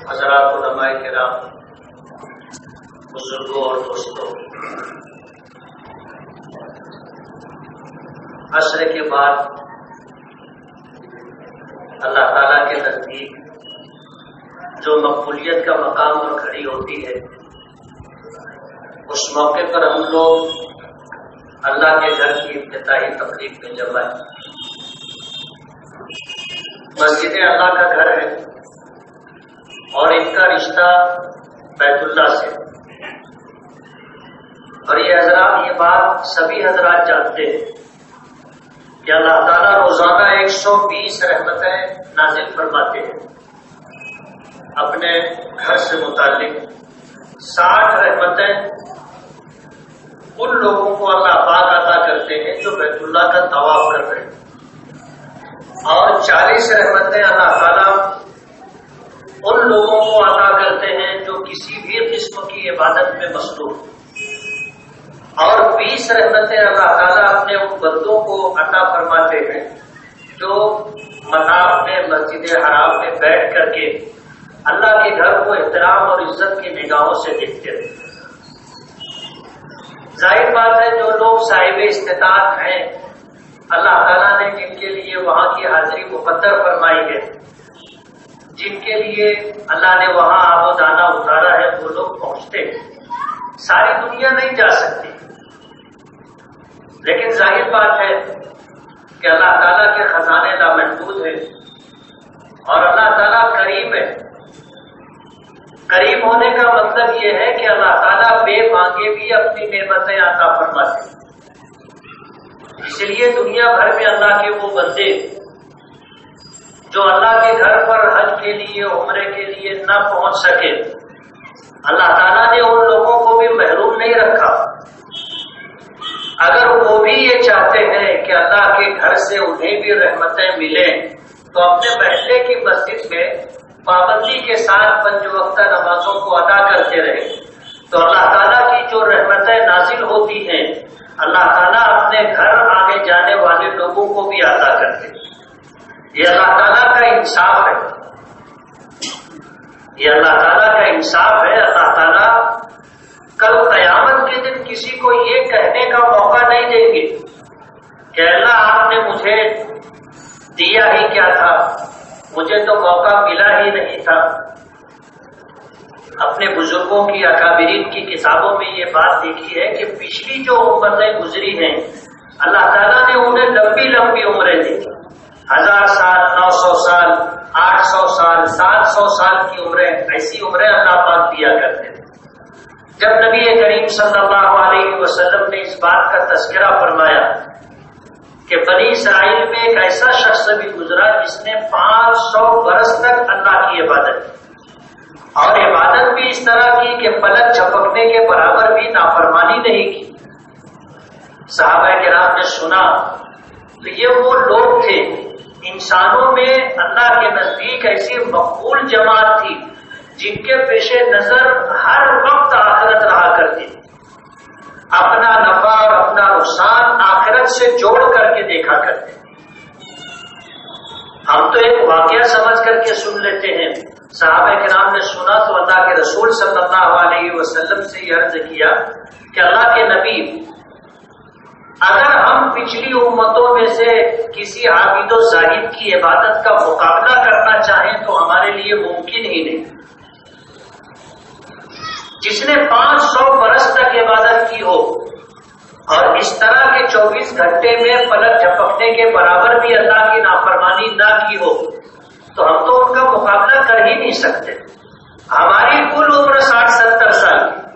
حضرات علماء کرام، بزرگوں اور دوستوں، عصر کے بعد اللہ تعالیٰ کے نزدیک جو مقبولیت کا مقام پر کھڑی ہوتی ہے، اس موقع پر ہم لوگ اللہ کے گھر کی افتتاحی تقریب میں جمع ہیں۔ مسجد اللہ کا گھر ہے اور ان کا رشتہ بیت اللہ سے، اور یہ حضرات، یہ بات سبھی حضرات جانتے ہیں کہ اللہ تعالیٰ روزانہ 120 رحمتیں نازل فرماتے ہیں۔ اپنے گھر سے متعلق 60 رحمتیں ان لوگوں کو اللہ پاک عطا کرتے ہیں جو بیت اللہ کا طواف کر رہے ہیں، اور 40 رحمتیں اللہ تعالیٰ ان لوگوں کو عطا کرتے ہیں جو کسی بھی قسم کی عبادت میں مصروف، اور 20 رحمتیں اللہ تعالیٰ اپنے ان بندوں کو عطا فرماتے ہیں جو مطاف میں مسجد حرام میں بیٹھ کر کے اللہ کے گھر کو احترام اور عزت کی نگاہوں سے دیکھتے ہیں۔ ظاہر بات ہے جو لوگ صاحب استطاعت ہیں، اللہ تعالیٰ نے جن کے لیے وہاں کی حاضری مقدر فرمائی ہے، جن کے لیے اللہ نے وہاں آب و دانہ اتارا ہے، وہ لوگ پہنچتے ہیں۔ ساری دنیا نہیں جا سکتی، لیکن ظاہر بات ہے کہ اللہ تعالیٰ کے خزانے لامحدود ہیں، اور اللہ تعالیٰ کریم ہے۔ کریم ہونے کا مطلب یہ ہے کہ اللہ تعالیٰ بے مانگے بھی اپنی نعمتیں عطا فرماتے ہیں۔ اس لیے دنیا بھر میں اللہ کے وہ بندے جو اللہ کے گھر پر حج کے لیے، عمرے کے لیے نہ پہنچ سکے، اللہ تعالیٰ نے ان لوگوں کو بھی محروم نہیں رکھا۔ اگر وہ بھی یہ چاہتے ہیں کہ اللہ کے گھر سے انہیں بھی رحمتیں ملیں، تو اپنے محلے کی مسجد میں پابندی کے ساتھ 5 وقتہ نمازوں کو ادا کرتے رہیں، تو اللہ تعالیٰ کی جو رحمتیں نازل ہوتی ہیں، اللہ تعالیٰ اپنے گھر آنے جانے والے لوگوں کو بھی عطا کرتے ہیں۔ یہ اللہ تعالیٰ کا انصاف ہے، یہ اللہ تعالیٰ کا انصاف ہے۔ اللہ تعالیٰ کل قیامت کے دن کسی کو یہ کہنے کا موقع نہیں دیں گے کہ اللہ آپ نے مجھے دیا ہی کیا تھا، مجھے تو موقع ملا ہی نہیں تھا۔ اپنے بزرگوں کی، اکابرین کی کتابوں میں یہ بات دیکھی ہے کہ پچھلی جو امتیں گزری ہیں، اللہ تعالیٰ نے انہیں لمبی لمبی عمریں دی، 1000 سال، 900 سال، 800 سال، 700 سال کی عمریں، ایسی عمریں اللہ پاک دیا کرتے تھے۔ جب نبی کریم صلی اللہ علیہ وسلم نے اس بات کا تذکرہ فرمایا کہ بنی اسرائیل میں ایک ایسا شخص بھی گزرا جس نے 500 برس تک اللہ کی عبادت کی، اور عبادت بھی اس طرح کی کہ پلک جھپکنے کے برابر بھی نافرمانی نہیں کی۔ صحابہ کرام نے سنا تو یہ وہ لوگ تھے، انسانوں میں اللہ کے نزدیک ایسی مقبول جماعت تھی جن کے پیش نظر ہر وقت آخرت رہا کرتی تھی، اپنا نفع اور اپنا نقصان آخرت سے جوڑ کر کے دیکھا کرتے۔ ہم تو ایک واقعہ سمجھ کر کے سن لیتے ہیں، صحابہ کرام نے سنا تو اللہ کے رسول صلی اللہ علیہ وسلم سے یہ عرض کیا کہ اللہ کے نبی، اگر ہم پچھلی امتوں میں سے کسی عابد و زاہد کی عبادت کا مقابلہ کرنا چاہیں تو ہمارے لیے ممکن ہی نہیں۔ جس نے 500 برس تک عبادت کی ہو اور اس طرح کے 24 گھنٹے میں پلک جھپکنے کے برابر بھی اللہ کی نافرمانی نہ کی ہو، تو ہم تو ان کا مقابلہ کر ہی نہیں سکتے۔ ہماری کل عمر 60-70 سال کی،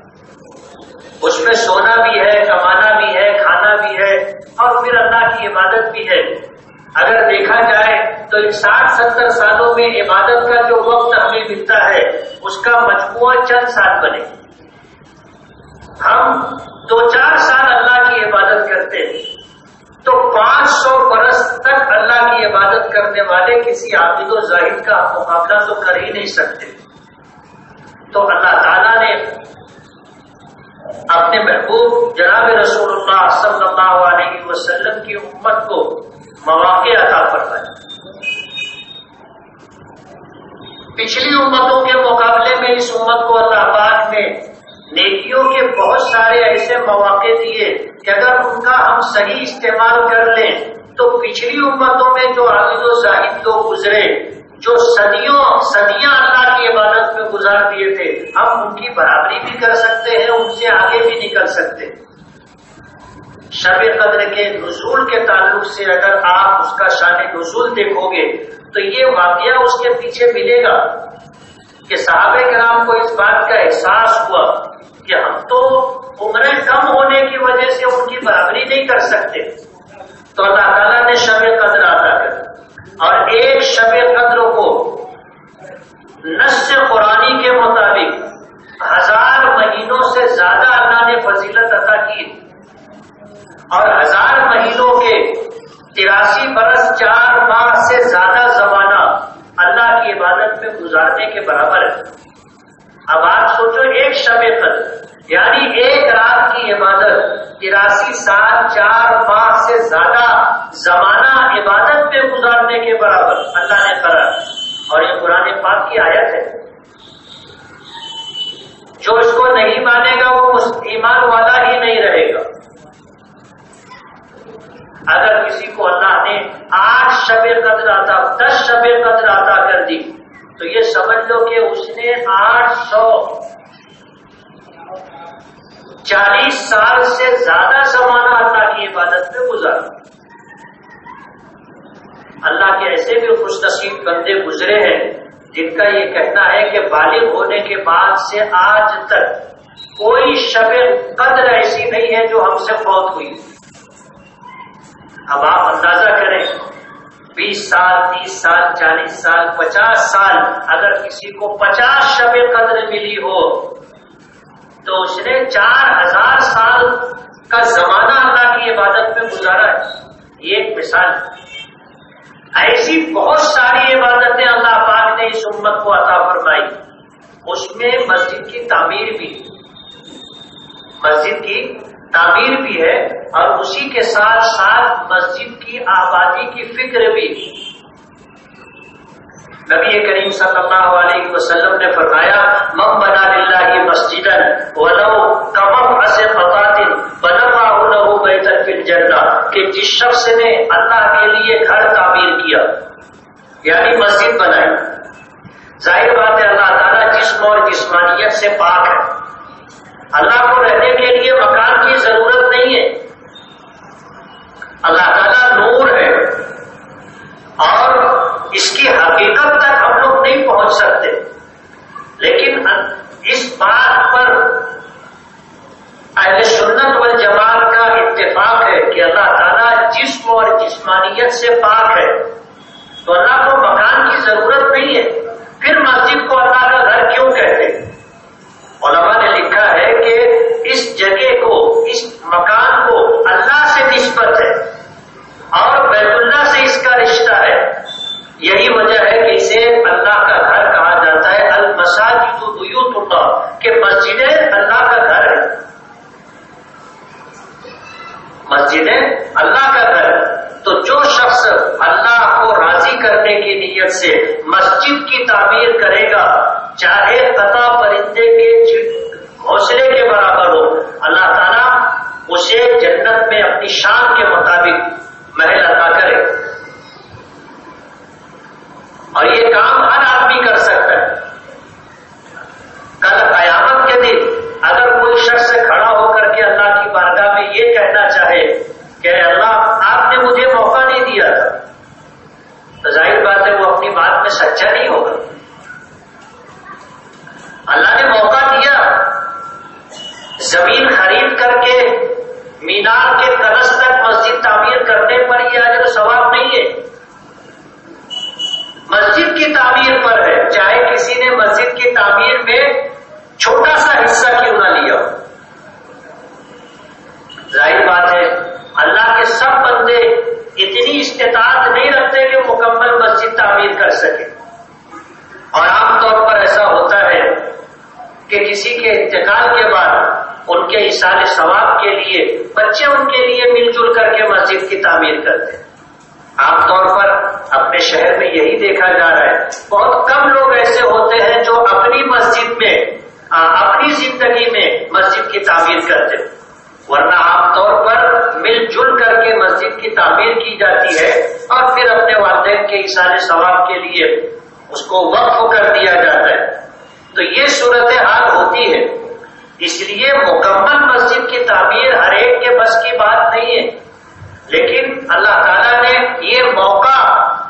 اس میں سونا بھی ہے، کمانا بھی ہے، کھانا بھی ہے، اور پھر اللہ کی عبادت بھی ہے۔ اگر دیکھا جائے تو ان 60-70 سالوں میں عبادت کا جو وقت ہمیں ملتا ہے اس کا مجموعہ چند سال بنے۔ ہم 2-4 سال اللہ کی عبادت کرتے ہیں تو 500 برس تک اللہ کی عبادت کرنے والے کسی عابد و زاہد کا مقابلہ تو کر ہی نہیں سکتے۔ تو اللہ تعالیٰ نے اپنے محبوب جناب رسول اللہ صلی اللہ علیہ وسلم کی امت کو مواقع عطا فرمائے۔ پچھلی امتوں کے مقابلے میں اس امت کو اللہ پاک نے نیکیوں کے بہت سارے ایسے مواقع دیے کہ اگر ان کا ہم صحیح استعمال کر لیں تو پچھلی امتوں میں جو عابد و زاہد لوگ گزرے، جو صدیاں اللہ کی عبادت میں گزار دیے تھے، ہم ان کی برابری بھی کر سکتے ہیں، ان سے آگے بھی نکل سکتے ہیں۔ شب قدر کے نزول کے تعلق سے اگر آپ اس کا شان نزول دیکھو گے تو یہ واقعہ اس کے پیچھے ملے گا کہ صحابہ کرام کو اس بات کا احساس ہوا کہ ہم تو عمریں کم ہونے کی وجہ سے ان کی برابری نہیں کر سکتے، تو اللہ تعالیٰ نے شب قدر عطا کر، اور ایک شب قدر کو نص قرآنی کے مطابق 1000 مہینوں سے زیادہ اللہ نے فضیلت عطا کی، اور 1000 مہینوں کے 83 برس 4 ماہ سے زیادہ زمانہ اللہ کی عبادت میں گزارنے کے برابر ہے۔ اب آپ سوچو، ایک شب قدر یعنی ایک رات کی عبادت 83 سال 4 ماہ سے زیادہ زمانہ عبادت میں گزارنے کے برابر اللہ نے کرا، اور یہ قرآن پاک کی آیت ہے۔ جو اس کو نہیں مانے گا وہ ایمان والا ہی نہیں رہے گا۔ اگر کسی کو اللہ نے 8 شب قدر عطا 10 شب قدر عطا کر دی تو یہ سمجھ لو کہ اس نے 840 سال سے زیادہ زمانہ اللہ کی عبادت میں گزارا۔ اللہ کے ایسے بھی خوش نصیب بندے گزرے ہیں جن کا یہ کہنا ہے کہ بالغ ہونے کے بعد سے آج تک کوئی شب قدر ایسی نہیں ہے جو ہم سے فوت ہوئی۔ اب آپ اندازہ کریں، 20 سال 30 سال 40 سال 50 سال اگر کسی کو 50 شب قدر ملی ہو تو اس نے 4000 سال کا زمانہ اللہ کی عبادت میں گزارا ہے۔ یہ ایک مثال ہے۔ ایسی بہت ساری عبادتیں اللہ پاک نے اس امت کو عطا فرمائی، اس میں مسجد کی تعمیر بھی ہے، اور اسی کے ساتھ ساتھ مسجد کی آبادی کی فکر بھی۔ نبی کریم صلی اللہ علیہ وسلم نے فرمایا، من بنا للہ مسجدا ولو کمبعث قطعۃ بنى الله له بیتا فی الجنہ، کہ جس شخص نے اللہ کے لیے گھر تعمیر کیا یعنی مسجد بنائی، ظاہر بات ہے اللہ تعالیٰ جسم اور جسمانیت سے پاک ہے، اللہ کو رہنے کے لیے مکان کی ضرورت نہیں ہے، اللہ تعالیٰ نور ہے، اور اس کی حقیقت تک ہم لوگ نہیں پہنچ سکتے، لیکن اس بات پر اہل سنت والجماعت کا اتفاق ہے کہ اللہ تعالیٰ جسم اور جسمانیت سے پاک ہے، تو اللہ کو مکان کی ضرورت نہیں ہے، پھر مسجد کو اللہ کا گھر کیوں کہتے ہیں؟ علماء نے لکھا ہے کہ اس جگہ کو، اس مکان کو اللہ سے نسبت ہے اور بیت اللہ سے اس کا رشتہ ہے، یہی وجہ ہے کہ اسے اللہ کا گھر کہا جاتا ہے۔ المساجد بیوت اللہ، کہ مسجدیں اللہ کا گھر ہے، مسجدیں اللہ کا گھر ہے۔ تو جو شخص اللہ کو راضی کرنے کی نیت سے مسجد کی تعمیر کرے گا، چاہے قطع پرندے کے گھونسلے کے برابر ہو، اللہ تعالیٰ اسے جنت میں اپنی شان کے مطابق محل عطا کرے، اور یہ کام ہر آدمی کر سکتا ہے۔ کل قیامت کے دن اگر کوئی شخص کھڑا ہو کر کے اللہ کی بارگاہ میں یہ کہنا چاہے کہ اللہ آپ نے مجھے موقع نہیں دیا تھا، تو ظاہر بات ہے وہ اپنی بات میں سچا نہیں ہوگا۔ اللہ نے موقع دیا، زمین خرید کر کے مینار کے کلش تک مسجد تعمیر کرنے پر یہ اجر و ثواب نہیں ہے، مسجد کی تعمیر پر ہے، چاہے کسی نے مسجد کی تعمیر میں چھوٹا سا حصہ کیوں نہ لیا۔ ظاہر بات ہے اللہ کے سب بندے اتنی استطاعت نہیں رکھتے کہ مکمل مسجد تعمیر کر سکے، اور عام طور پر ایسا ہوتا ہے کہ کسی کے انتقال کے بعد ان کے ایصال ثواب کے لیے بچے ان کے لیے مل جل کر کے مسجد کی تعمیر کرتے ہیں۔ عام طور پر اپنے شہر میں یہی دیکھا جا رہا ہے. بہت کم لوگ ایسے ہوتے ہیں جو اپنی مسجد میں اپنی زندگی میں مسجد کی تعمیر کرتے، ورنہ عام طور پر مل جل کر کے مسجد کی تعمیر کی جاتی ہے اور پھر اپنے والدین کے ایصال ثواب کے لیے اس کو وقف کر دیا جاتا ہے. تو یہ صورتحال ہوتی ہے. اس لیے مکمل مسجد کی تعمیر ہر ایک کے بس کی بات نہیں ہے، لیکن اللہ تعالیٰ نے یہ موقع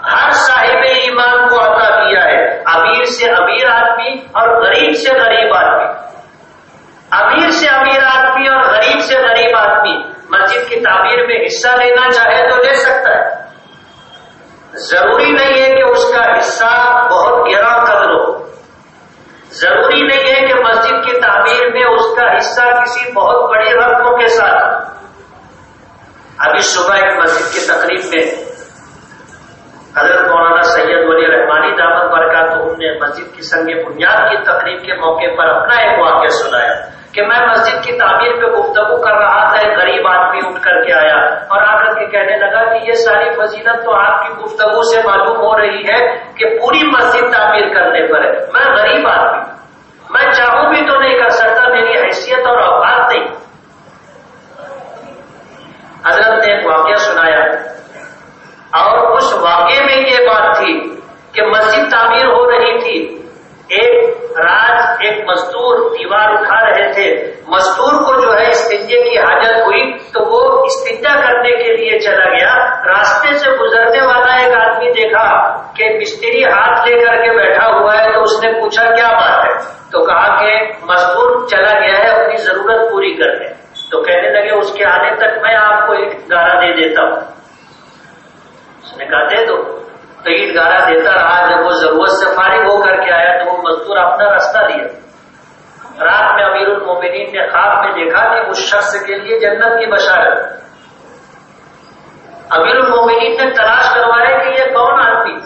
ہر صاحب ایمان کو عطا کیا ہے. امیر سے امیر آدمی اور غریب سے غریب آدمی، امیر سے امیر آدمی اور غریب سے غریب آدمی مسجد کی تعمیر میں حصہ لینا چاہے تو لے سکتا ہے. ضروری نہیں ہے کہ اس کا حصہ بہت گراں قدر ہو، ضروری نہیں ہے کہ مسجد کی تعمیر میں اس کا حصہ کسی بہت بڑی رقم کے ساتھ. ابھی صبح ایک مسجد کی تقریب میں حضرت مولانا سید ولی رحمانی دامت برکاتہم نے مسجد کی سنگ بنیاد کی تقریب کے موقع پر اپنا ایک واقعہ سنایا کہ میں مسجد کی تعمیر پہ گفتگو کر رہا تھا. ایک غریب آدمی اٹھ کر کے آیا اور آ کر کے کہنے لگا کہ یہ ساری فضیلت تو آپ کی گفتگو سے معلوم ہو رہی ہے کہ پوری مسجد تعمیر کرنے پر ہے. میں غریب آدمی، میں چاہوں بھی تو نہیں کر سکتا، میری حیثیت اور اوقات نہیں. حضرت نے ایک واقعہ سنایا اور اس واقعے میں یہ بات تھی کہ مسجد تعمیر ہو رہی تھی. ایک مزدور دیوار اٹھا رہے تھے. مزدور کو جو ہے استنجے کی حاجت ہوئی تو وہ استنجا کرنے کے لیے چلا گیا. راستے سے گزرنے والا ایک آدمی دیکھا کہ مستری ہاتھ لے کر کے بیٹھا ہوا ہے تو اس نے پوچھا کیا بات ہے، تو کہا کہ مزدور چلا گیا ہے اپنی ضرورت پوری کرنے. تو کہنے لگے اس کے آنے تک میں آپ کو ایک گارا دے دیتا ہوں. اس نے کہا دے دو. تو اینٹ گارا دیتا رہا. جب وہ ضرورت سے فارغ ہو کر کے آیا تو وہ مزدور اپنا راستہ لیا. رات میں امیر المومنین نے خواب میں دیکھا کہ اس شخص کے لیے جنت کی بشارت. امیر المومنین نے تلاش کروایا کہ یہ کون آدمی،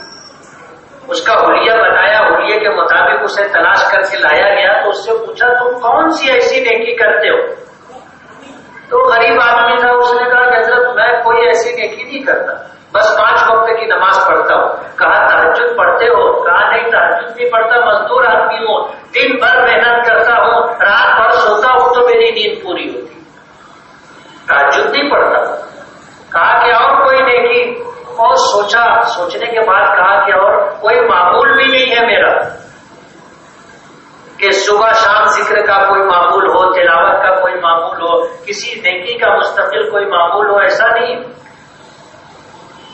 اس کا حلیہ بتایا. حلیہ کے مطابق اسے تلاش کر کے لایا گیا تو اس سے پوچھا تم کون سی ایسی نیکی کرتے ہو؟ تو غریب آدمی تھا. اس نے کہا کہ حضرت میں کوئی ایسی نیکی نہیں کرتا، بس 5 وقت کی نماز پڑھتا ہوں. کہا تہجد پڑھتے ہو؟ کہا نہیں تہجد نہیں پڑھتا، مزدور آدمی ہوں، دن بھر محنت کرتا ہوں، رات بھر سوتا ہوں تو میری نیند پوری ہوتی. تہجد نہیں پڑھتا. کہا کہ اور کوئی نیکی؟ اور سوچنے کے بعد کہا کہ اور کوئی معمول بھی نہیں ہے میرا کہ صبح شام ذکر کا کوئی معمول ہو، تلاوت کا کوئی معمول ہو، کسی نیکی کا مستقل کوئی معمول ہو، ایسا نہیں.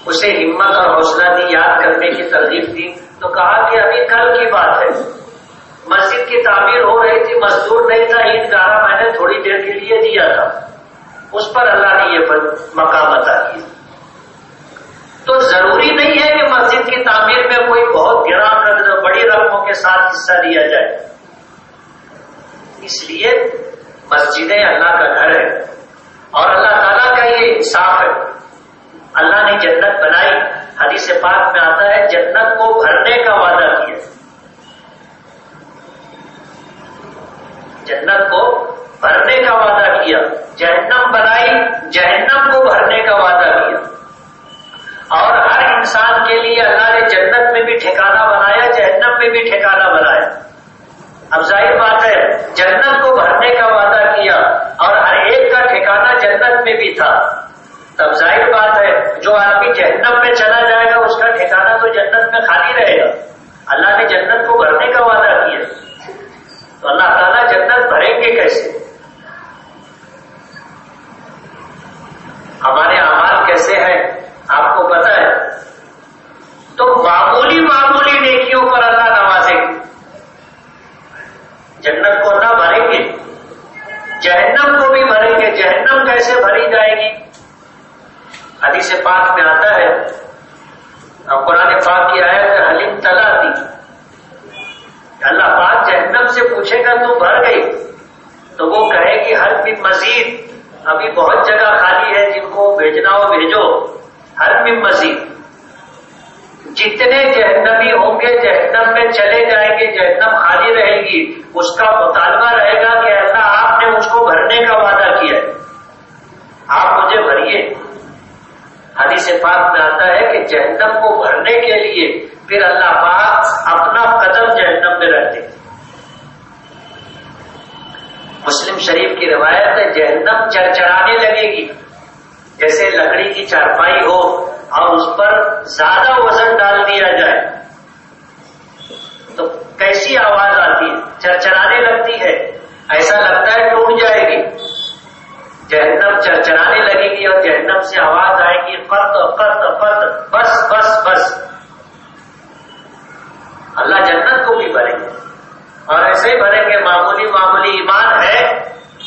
اسے ہمت اور حوصلہ دی، یاد کرنے کی ترغیب دی. تو کہا کہ ابھی کل کی بات ہے، مسجد کی تعمیر ہو رہی تھی، مزدور نہیں تھا، اینٹ گارا میں نے تھوڑی دیر کے لیے دیا تھا، اس پر اللہ نے یہ مقام عطا کیا. تو ضروری نہیں ہے کہ مسجد کی تعمیر میں کوئی بہت گراں قدر بڑی رقموں کے ساتھ حصہ لیا جائے. اس لیے مسجدیں اللہ کا گھر ہے اور اللہ تعالیٰ کا یہ انصاف ہے. اللہ نے جنت بنائی، حدیث پاک میں آتا ہے جنت کو بھرنے کا وعدہ کیا. جنت کو بھرنے کا وعدہ کیا. جہنم بنائی، جہنم کو بھرنے کا وعدہ کیا. اور ہر انسان کے لیے اللہ نے جنت میں بھی ٹھکانہ بنایا، جہنم میں بھی ٹھکانہ بنایا. اب ظاہر بات ہے جنت کو بھرنے کا وعدہ کیا اور ہر ایک کا ٹھکانہ جنت میں بھی تھا. تب ظاہر بات ہے جو آدمی جہنم میں چلا جائے گا اس کا ٹھکانہ تو جنت میں خالی رہے گا. اللہ نے جنت کو بھرنے کا وعدہ کیا تو اللہ تعالیٰ جنت بھریں گے کیسے؟ ہمارے اعمال کیسے ہیں آپ کو پتا ہے؟ تو معمولی نیکیوں پر اللہ نوازیں گے. جنت کو اللہ بھریں گے، جہنم کو بھی بھریں گے. جہنم کیسے بھری جائے گی؟ حدیث پاک میں آتا ہے، قرآن پاک کی آیت ہے حلیم تلا دی. اللہ پاک جہنم سے پوچھے گا تو بھر گئی؟ تو وہ کہے گی ہر بھی مزید، ابھی بہت جگہ خالی ہے، جن کو بھیجنا ہو بھیجو. ہر بھی مزید. جتنے جہنمی ہوں گے جہنم میں چلے جائیں گے، جہنم خالی رہے گی. اس کا مطالبہ رہے گا کہ اللہ آپ نے مجھ کو بھرنے کا وعدہ کیا ہے، آپ مجھے بھریے. حدیث پاک میں آتا ہے کہ جہنم کو بھرنے کے لیے پھر اللہ پاک اپنا قدم جہنم میں رکھتے ہیں۔ مسلم شریف کی روایت ہے جہنم چرچرانے لگے گی، جیسے لکڑی کی چارپائی ہو اور اس پر زیادہ وزن ڈال دیا جائے تو کیسی آواز آتی ہے، چرچرانے لگتی ہے، ایسا لگتا ہے ٹوٹ جائے گی۔ جہنم چرچرانے لگے گی اور جہنم سے آواز آئے گی قط قط قط، بس بس بس۔ اللہ جنت کو بھی بھریں گے اور ایسے ہی بھریں گے۔ معمولی معمولی ایمان ہے،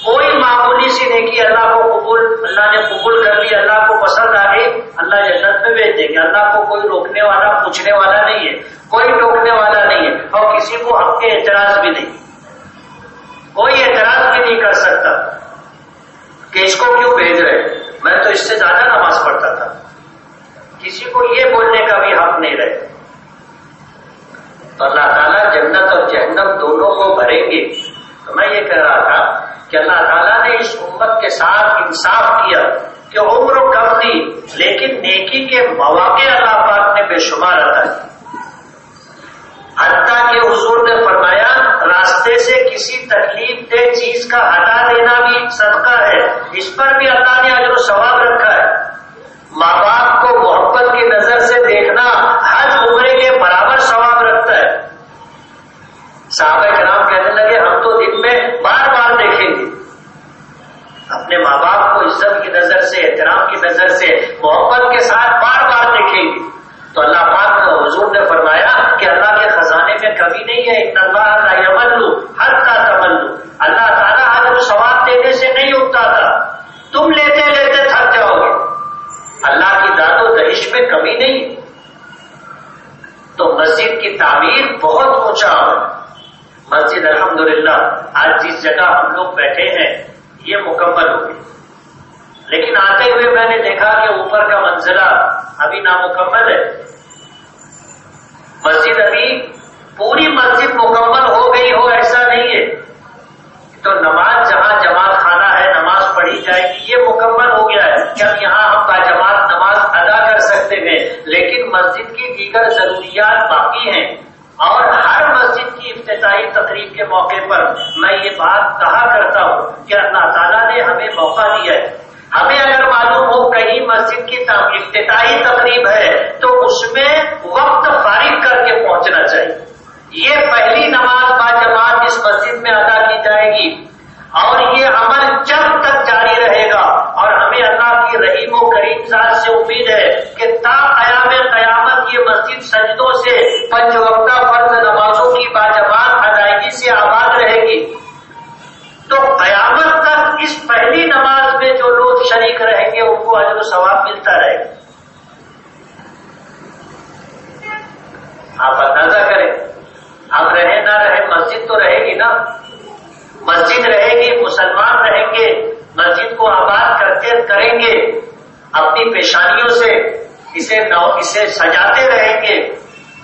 کوئی معمولی سی نیکی اللہ کو قبول، اللہ نے قبول کر لی، اللہ کو پسند آ گئی، اللہ جنت میں بھیج دیں گے۔ اللہ کو کوئی روکنے والا پوچھنے والا نہیں ہے، کوئی ٹوکنے والا نہیں ہے، اور کسی کو حق کے اعتراض بھی نہیں، کوئی اعتراض بھی نہیں کر سکتا کہ اس کو کیوں بھیج رہے، میں تو اس سے زیادہ نماز پڑھتا تھا۔ کسی کو یہ بولنے کا بھی حق نہیں رہے۔ تو اللہ تعالیٰ جنت اور جہنم دونوں کو بھریں گے۔ تو میں یہ کہہ رہا تھا کہ اللہ تعالیٰ نے اس امت کے ساتھ انصاف کیا کہ عمر کم دی، لیکن نیکی کے مواقع اللہ پاک نے بے شمار عطا کی۔ حتیٰ کہ حضور نے فرمایا راستے سے کسی تکلیف دہ چیز کا ہٹا دینا بھی صدقہ ہے، اس پر بھی اللہ نے اجر و ثواب رکھا ہے۔ ماں باپ کو محبت کی نظر سے دیکھنا حج عمرے کے برابر ثواب رکھتا ہے۔ صحابہ کرام کہنے لگے ہم تو دن میں بار بار دیکھیں گے، اپنے ماں باپ کو عزت کی نظر سے، احترام کی نظر سے، محبت کے ساتھ بار بار دیکھیں گے۔ تو اللہ پاک نے حضور نے فرمایا کہ اللہ کے خزانے میں کمی نہیں ہے، ان اللہ لا یمل حتی تملوا، اللہ تعالیٰ اجر و ثواب دینے سے نہیں اکتاتا، تم لیتے لیتے تھک جاؤ گے۔ اللہ کی داد و دہش میں کمی نہیں۔ تو مسجد کی تعمیر بہت اونچا ہے۔ مسجد الحمدللہ آج جس جگہ ہم لوگ بیٹھے ہیں یہ مکمل ہو گئی، لیکن آتے ہوئے میں نے دیکھا کہ اوپر کا منزلہ ابھی نامکمل ہے۔ مسجد ابھی پوری مسجد مکمل ہو گئی ہو ایسا نہیں ہے، تو نماز جہاں جماعت خانہ ہے نماز پڑھی جائے گی یہ مکمل ہو گیا ہے کہ اب یہاں ہم باجماعت نماز ادا کر سکتے ہیں، لیکن مسجد کی دیگر ضروریات باقی ہیں۔ اور ہر مسجد کی افتتاحی تقریب کے موقع پر میں یہ بات کہا کرتا ہوں کہ اللہ تعالیٰ نے ہمیں موقع دیا ہے، ہمیں اگر معلوم ہو کہیں مسجد کی افتتاحی تقریب ہے تو اس میں وقت فارغ کر کے پہنچنا چاہیے۔ یہ پہلی نماز باجماعت اس مسجد میں ادا کی جائے گی اور یہ عمل جب تک جاری رہے گا، اور ہمیں اللہ کی رحیم و کریم ذات سے امید ہے کہ تا قیام قیامت یہ مسجد سجدوں سے، پنج وقتہ فرض نمازوں کی باجماعت ادائیگی سے آباد رہے گی۔ تو قیامت تک اس پہلی نماز میں جو لوگ شریک رہیں گے ان کو اجر و ثواب ملتا رہے گا۔ آپ اندازہ کریں، اب رہے نہ رہے مسجد تو رہے گی نا، مسجد رہے گی، مسلمان رہیں گے، مسجد کو آباد کریں گے، اپنی پیشانیوں سے اسے سجاتے رہیں گے،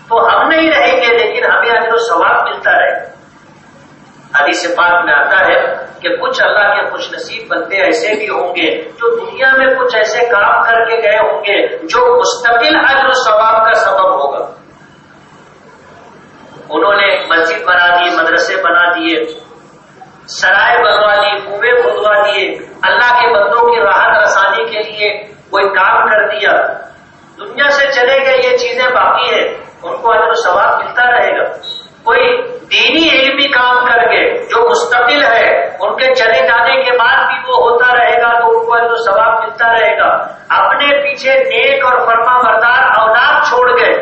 تو ہم نہیں رہیں گے لیکن ہمیں اجر و ثواب ملتا رہے گا۔ حدیث پاک میں آتا ہے کہ کچھ اللہ کے خوش نصیب بندے ایسے بھی ہوں گے جو دنیا میں کچھ ایسے کام کر کے گئے ہوں گے جو مستقل اجر و ثواب کا سبب ہوگا۔ انہوں نے مسجد بنا دی، مدرسے بنا دیے، سرائے بنوا دی، کنویں کھدوا دیے، اللہ کے بندوں کی راحت رسانی کے لیے کوئی کام کر دیا، دنیا سے چلے گئے، یہ چیزیں باقی ہیں، ان کو اجر و ثواب ملتا رہے گا۔ کوئی دینی علمی کام کر کے جو مستقل ہے، ان کے چلے جانے کے بعد بھی وہ ہوتا رہے گا تو ان کو اجر و ثواب ملتا رہے گا۔ اپنے پیچھے نیک اور فرما بردار اولاد چھوڑ گئے،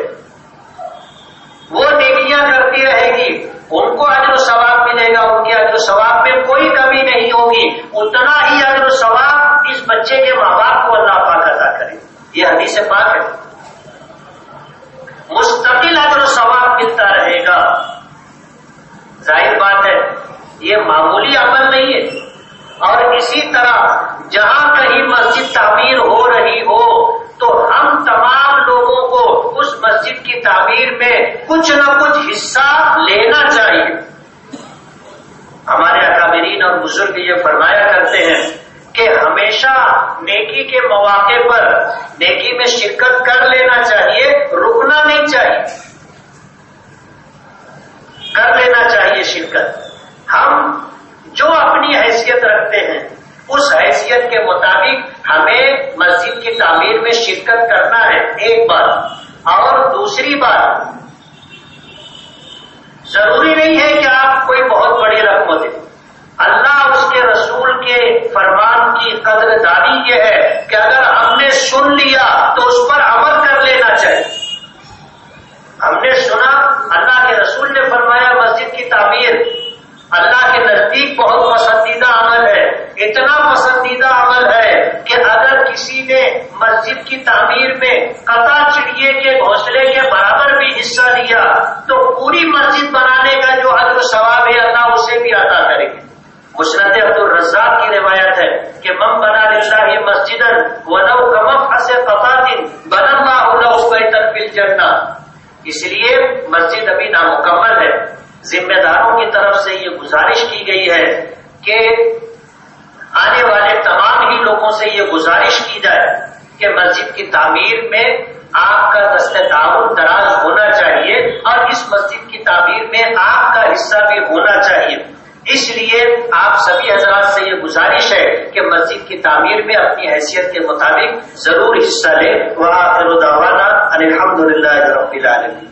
وہ نیکیاں کرتی رہے گی، ان کو اجر و ثواب ملے گا، ان کے اجر و ثواب میں کوئی کمی نہیں ہوگی، اتنا ہی اجر و ثواب اس بچے کے ماں باپ کو اللہ پاک عطا کرے۔ یہ حدیث پاک ہے، مستقل اجر و ثواب ملتا رہے گا۔ ظاہر بات ہے یہ معمولی عمل نہیں ہے، اور اسی طرح جہاں کہیں مسجد تعمیر ہو رہی ہو تو ہم تمام لوگوں کو اس مسجد کی تعمیر میں کچھ نہ کچھ حصہ لینا چاہیے۔ ہمارے اکابرین اور بزرگ یہ فرمایا کرتے ہیں کہ ہمیشہ نیکی کے مواقع پر نیکی میں شرکت کر لینا چاہیے، رکنا نہیں چاہیے، کر لینا چاہیے شرکت۔ ہم جو اپنی حیثیت رکھتے ہیں اس حیثیت کے مطابق ہمیں مسجد کی تعمیر میں شرکت کرنا ہے، ایک بات۔ اور دوسری بات، ضروری نہیں ہے کہ آپ کوئی بہت بڑی رقم دیں۔ اللہ اس کے رسول کے فرمان کی قدر دانی یہ ہے کہ اگر ہم نے سن لیا تو اس پر عمل کر لینا چاہیے۔ ہم نے سنا، اللہ کے رسول نے فرمایا مسجد کی تعمیر اللہ کے نزدیک بہت پسندیدہ عمل ہے، اتنا پسندیدہ عمل ہے کہ اگر کسی نے مسجد کی تعمیر میں قطع چڑیے کے گھونسلے کے برابر بھی حصہ لیا تو پوری مسجد بنانے کا جو اجر و ثواب ہے اللہ اسے بھی عطا کرے گا۔ مسند عبدالرزاق کی روایت ہے کہ من بنا للہ مسجدا ولو کمفحص قطعۃ بنى الله له بیتا فی الجنہ۔ اس لیے مسجد ابھی نامکمل ہے۔ ذمہ داروں کی طرف سے یہ گزارش کی گئی ہے کہ آنے والے تمام ہی لوگوں سے یہ گزارش کی جائے کہ مسجد کی تعمیر میں آپ کا دست تعاون دراز ہونا چاہیے اور اس مسجد کی تعمیر میں آپ کا حصہ بھی ہونا چاہیے۔ اس لیے آپ سبھی حضرات سے یہ گزارش ہے کہ مسجد کی تعمیر میں اپنی حیثیت کے مطابق ضرور حصہ لیں۔ وآخر دعوانا ان الحمد للہ رب العالمین۔